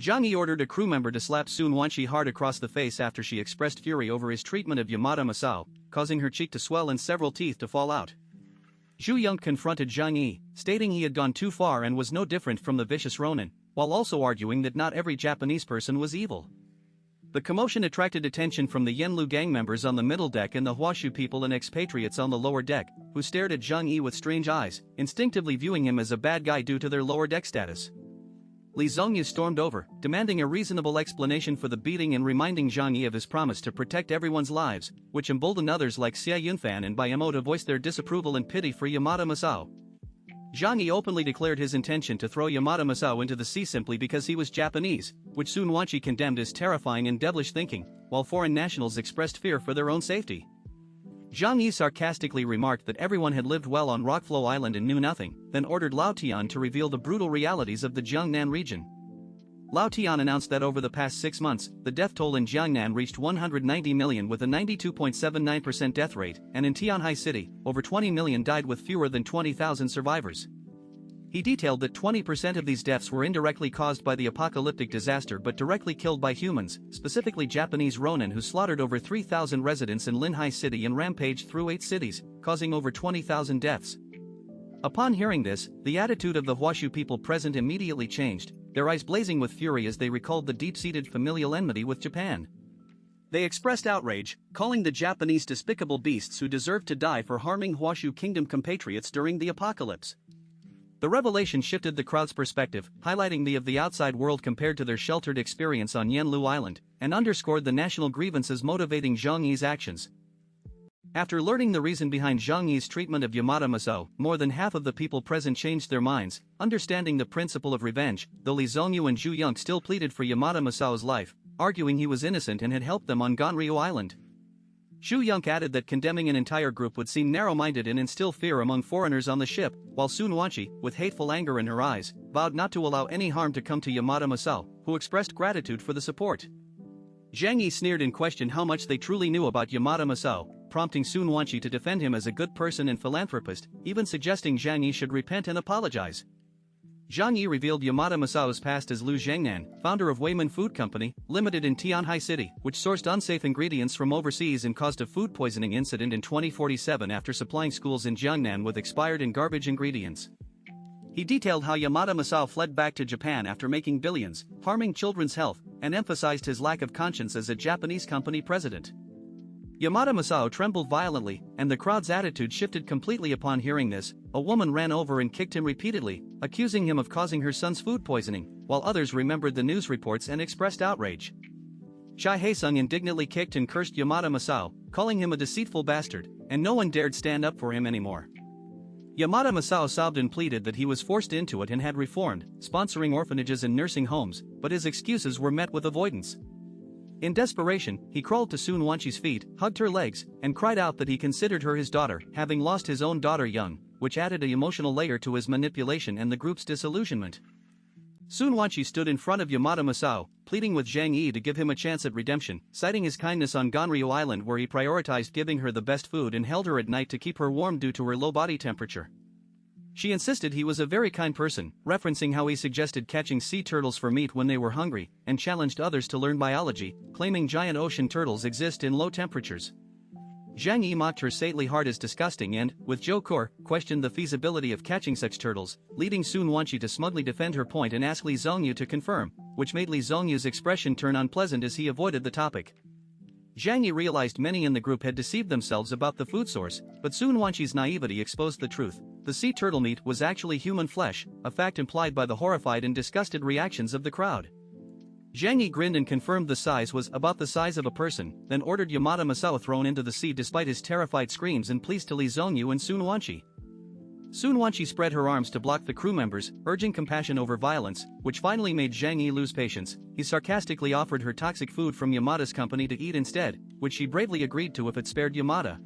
Zhang Yi ordered a crew member to slap Sun Wanqi hard across the face after she expressed fury over his treatment of Yamada Masao, causing her cheek to swell and several teeth to fall out. Zhu Yonk confronted Zhang Yi, stating he had gone too far and was no different from the vicious Ronin, while also arguing that not every Japanese person was evil. The commotion attracted attention from the Yanlu gang members on the middle deck and the Huashu people and expatriates on the lower deck, who stared at Zhang Yi with strange eyes, instinctively viewing him as a bad guy due to their lower deck status. Li Zongyu stormed over, demanding a reasonable explanation for the beating and reminding Zhang Yi of his promise to protect everyone's lives, which emboldened others like Xia Yunfan and Bai Emo to voice their disapproval and pity for Yamada Masao. Zhang Yi openly declared his intention to throw Yamada Masao into the sea simply because he was Japanese, which Sun Wanqi condemned as terrifying and devilish thinking, while foreign nationals expressed fear for their own safety. Zhang Yi sarcastically remarked that everyone had lived well on Rockflow Island and knew nothing, then ordered Lao Tian to reveal the brutal realities of the Jiangnan region. Lao Tian announced that over the past 6 months, the death toll in Jiangnan reached 190 million with a 92.79% death rate, and in Tianhai City, over 20 million died with fewer than 20,000 survivors. He detailed that 20% of these deaths were indirectly caused by the apocalyptic disaster but directly killed by humans, specifically Japanese Ronin who slaughtered over 3,000 residents in Linhai City and rampaged through 8 cities, causing over 20,000 deaths. Upon hearing this, the attitude of the Huashu people present immediately changed, their eyes blazing with fury as they recalled the deep-seated familial enmity with Japan. They expressed outrage, calling the Japanese despicable beasts who deserved to die for harming Huashu kingdom compatriots during the apocalypse. The revelation shifted the crowd's perspective, highlighting the of the outside world compared to their sheltered experience on Yanlu Island, and underscored the national grievances motivating Zhang Yi's actions. After learning the reason behind Zhang Yi's treatment of Yamada Masao, more than half of the people present changed their minds, understanding the principle of revenge, though Li Zongyu and Zhu Yonk still pleaded for Yamada Masao's life, arguing he was innocent and had helped them on Ganryu Island. Zhu Yonk added that condemning an entire group would seem narrow-minded and instill fear among foreigners on the ship, while Sun Wanqi, with hateful anger in her eyes, vowed not to allow any harm to come to Yamada Masao, who expressed gratitude for the support. Zhang Yi sneered and questioned how much they truly knew about Yamada Masao, prompting Sun Wanqi to defend him as a good person and philanthropist, even suggesting Zhang Yi should repent and apologize. Zhang Yi revealed Yamada Masao's past as Liu Zhangnan, founder of Weiman Food Company, Limited in Tianhai City, which sourced unsafe ingredients from overseas and caused a food poisoning incident in 2047 after supplying schools in Jiangnan with expired and garbage ingredients. He detailed how Yamada Masao fled back to Japan after making billions, harming children's health, and emphasized his lack of conscience as a Japanese company president. Yamada Masao trembled violently, and the crowd's attitude shifted completely upon hearing this. A woman ran over and kicked him repeatedly, accusing him of causing her son's food poisoning, while others remembered the news reports and expressed outrage. Chai Haesung indignantly kicked and cursed Yamada Masao, calling him a deceitful bastard, and no one dared stand up for him anymore. Yamada Masao sobbed and pleaded that he was forced into it and had reformed, sponsoring orphanages and nursing homes, but his excuses were met with avoidance. In desperation, he crawled to Sun Wanqi's feet, hugged her legs, and cried out that he considered her his daughter, having lost his own daughter young, which added an emotional layer to his manipulation and the group's disillusionment. Sun Wanqi stood in front of Yamada Masao, pleading with Zhang Yi to give him a chance at redemption, citing his kindness on Ganryu Island where he prioritized giving her the best food and held her at night to keep her warm due to her low body temperature. She insisted he was a very kind person, referencing how he suggested catching sea turtles for meat when they were hungry, and challenged others to learn biology, claiming giant ocean turtles exist in low temperatures. Zhang Yi mocked her saintly heart as disgusting and, with Zhou Kur, questioned the feasibility of catching such turtles, leading Sun Wanqi to smugly defend her point and ask Li Zongyu to confirm, which made Li Zongyu's expression turn unpleasant as he avoided the topic. Zhang Yi realized many in the group had deceived themselves about the food source, but Sun Wanqi's naivety exposed the truth. The sea turtle meat was actually human flesh, a fact implied by the horrified and disgusted reactions of the crowd. Zhang Yi grinned and confirmed the size was about the size of a person, then ordered Yamada Masao thrown into the sea despite his terrified screams and pleas to Li Zongyu and Sun Wanqi. Sun Wanqi spread her arms to block the crew members, urging compassion over violence, which finally made Zhang Yi lose patience. He sarcastically offered her toxic food from Yamada's company to eat instead, which she bravely agreed to if it spared Yamada.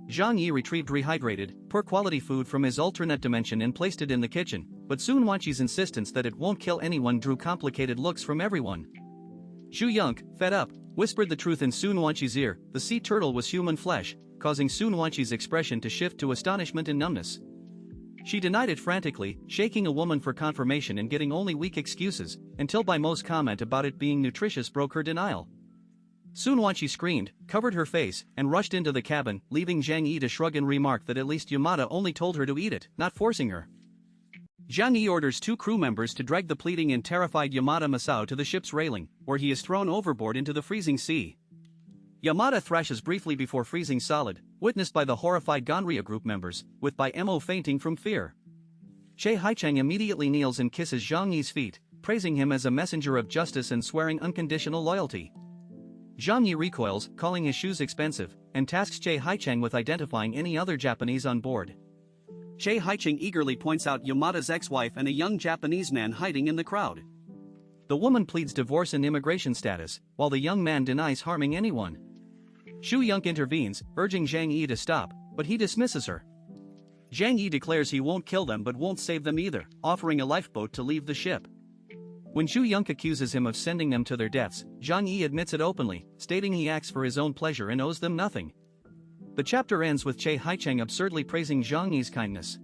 Zhang Yi retrieved rehydrated, poor-quality food from his alternate dimension and placed it in the kitchen, but Sun Wanqi's insistence that it won't kill anyone drew complicated looks from everyone. Zhu Yonk, fed up, whispered the truth in Sun Wanqi's ear: the sea turtle was human flesh, causing Sun Wanqi's expression to shift to astonishment and numbness. She denied it frantically, shaking a woman for confirmation and getting only weak excuses, until Bai Mo's comment about it being nutritious broke her denial. Soon Wanshi screamed, covered her face, and rushed into the cabin, leaving Zhang Yi to shrug and remark that at least Yamada only told her to eat it, not forcing her. Zhang Yi orders 2 crew members to drag the pleading and terrified Yamada Masao to the ship's railing, where he is thrown overboard into the freezing sea. Yamada thrashes briefly before freezing solid, witnessed by the horrified Ganria group members, with Bai Mo fainting from fear. Che Haicheng immediately kneels and kisses Zhang Yi's feet, praising him as a messenger of justice and swearing unconditional loyalty. Zhang Yi recoils, calling his shoes expensive, and tasks Che Haicheng with identifying any other Japanese on board. Che Haicheng eagerly points out Yamada's ex-wife and a young Japanese man hiding in the crowd. The woman pleads divorce and immigration status, while the young man denies harming anyone. Xu Yonk intervenes, urging Zhang Yi to stop, but he dismisses her. Zhang Yi declares he won't kill them but won't save them either, offering a lifeboat to leave the ship. When Xu Yonk accuses him of sending them to their deaths, Zhang Yi admits it openly, stating he acts for his own pleasure and owes them nothing. The chapter ends with Che Haicheng absurdly praising Zhang Yi's kindness.